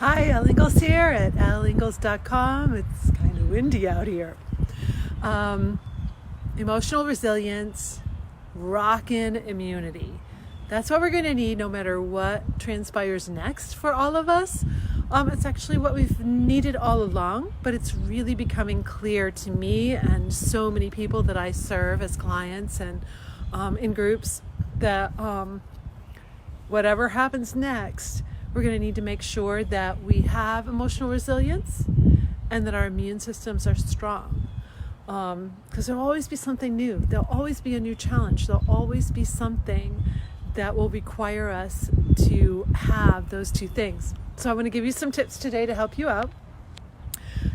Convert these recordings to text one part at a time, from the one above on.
Hi, Elle here at elleingles.com. It's kind of windy out here. Emotional resilience, rockin' immunity. That's what we're going to need no matter what transpires next for all of us. It's actually what we've needed all along, but it's really becoming clear to me and so many people that I serve as clients and in groups that whatever happens next, we're going to need to make sure that we have emotional resilience and that our immune systems are strong. Because there'll always be something new. There'll always be a new challenge. There'll always be something that will require us to have those two things. So I want to give you some tips today to help you out.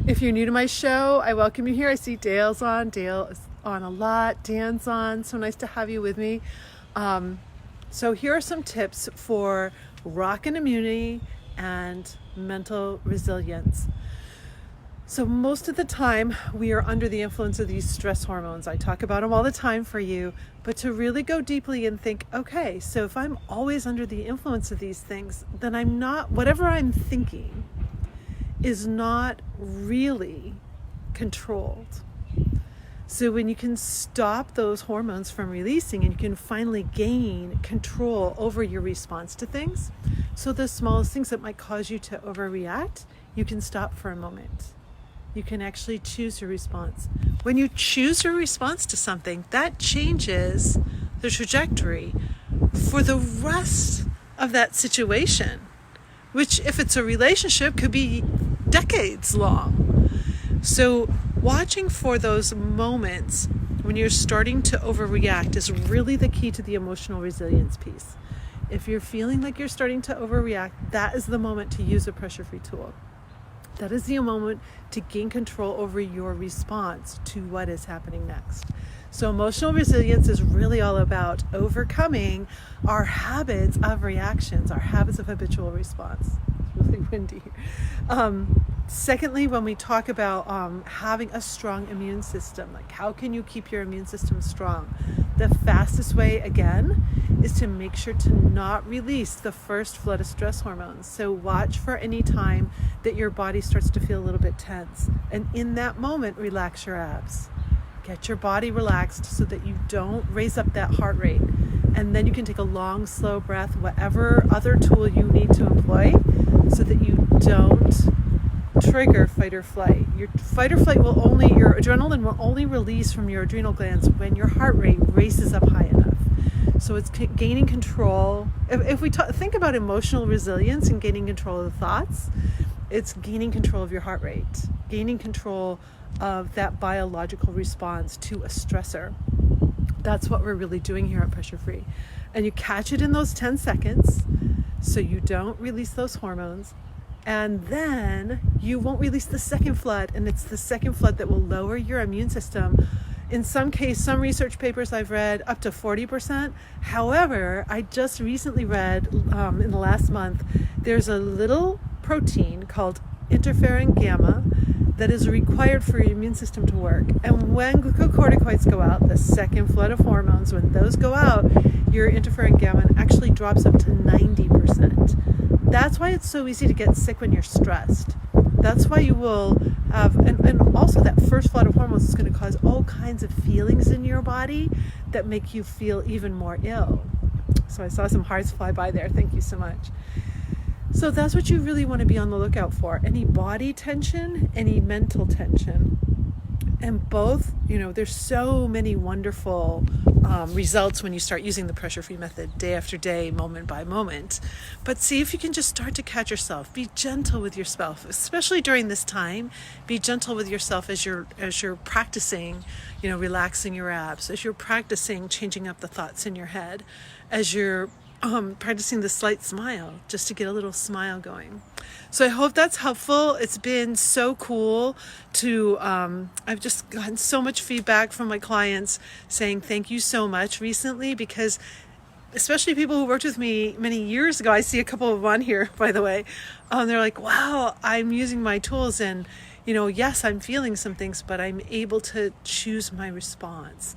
If you're new to my show, I welcome you here. I see Dale's on. Dale is on a lot. Dan's on. So nice to have you with me. So here are some tips for rockin' immunity and mental resilience. So most of the time we are under the influence of these stress hormones. I talk about them all the time for you, but to really go deeply and think, okay, so if I'm always under the influence of these things, then whatever I'm thinking is not really controlled. So when you can stop those hormones from releasing and you can finally gain control over your response to things, so the smallest things that might cause you to overreact, you can stop for a moment. You can actually choose your response. When you choose your response to something, that changes the trajectory for the rest of that situation, which if it's a relationship could be decades long. So watching for those moments when you're starting to overreact is really the key to the emotional resilience piece. If you're feeling like you're starting to overreact, that is the moment to use a pressure-free tool. That is the moment to gain control over your response to what is happening next. So emotional resilience is really all about overcoming our habits of reactions, our habits of habitual response. It's really windy here. Secondly, when we talk about having a strong immune system, like how can you keep your immune system strong? The fastest way, again, is to make sure to not release the first flood of stress hormones. So watch for any time that your body starts to feel a little bit tense. And in that moment, relax your abs. Get your body relaxed so that you don't raise up that heart rate. And then you can take a long, slow breath, whatever other tool you need to employ, so that you don't trigger fight or flight. Your fight or flight your adrenaline will only release from your adrenal glands when your heart rate races up high enough. So it's gaining control. If we think about emotional resilience and gaining control of the thoughts, it's gaining control of your heart rate, gaining control of that biological response to a stressor. That's what we're really doing here at Pressure Free. And you catch it in those 10 seconds so you don't release those hormones. And then you won't release the second flood, and it's the second flood that will lower your immune system. In some research papers I've read, up to 40%. However, I just recently read in the last month, there's a little protein called interferon gamma that is required for your immune system to work. And when glucocorticoids go out, the second flood of hormones, when those go out, your interferon gamma actually drops up to 90%. That's why it's so easy to get sick when you're stressed. That's why you will have, and also that first flood of hormones is going to cause all kinds of feelings in your body that make you feel even more ill. So I saw some hearts fly by there. Thank you so much. So that's what you really want to be on the lookout for. Any body tension, any mental tension. And both, there's so many wonderful results when you start using the pressure-free method day after day, moment by moment. But see if you can just start to catch yourself. Be gentle with yourself, especially during this time. Be gentle with yourself as you're practicing, relaxing your abs, as you're practicing changing up the thoughts in your head, as you're practicing the slight smile, just to get a little smile going. So I hope that's helpful. It's been so cool to, I've just gotten so much feedback from my clients saying thank you so much recently, because especially people who worked with me many years ago, I see a couple of them on here, by the way, they're like, wow, I'm using my tools and, yes, I'm feeling some things, but I'm able to choose my response.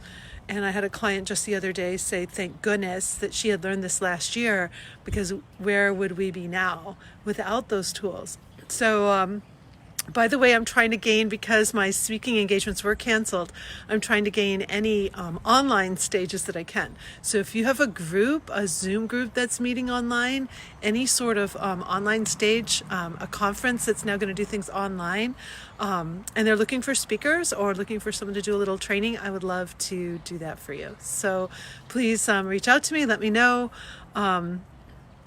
And I had a client just the other day say, thank goodness that she had learned this last year, because where would we be now without those tools? So, by the way, I'm trying to gain, because my speaking engagements were canceled, I'm trying to gain any online stages that I can. So if you have a group, a Zoom group that's meeting online, any sort of online stage, a conference that's now going to do things online, and they're looking for speakers or looking for someone to do a little training, I would love to do that for you. So please reach out to me, let me know.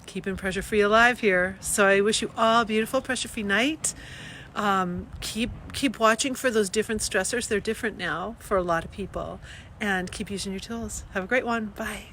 Keeping pressure-free alive here. So I wish you all a beautiful pressure-free night. Keep watching for those different stressors. They're different now for a lot of people, and keep using your tools. Have a great one. Bye.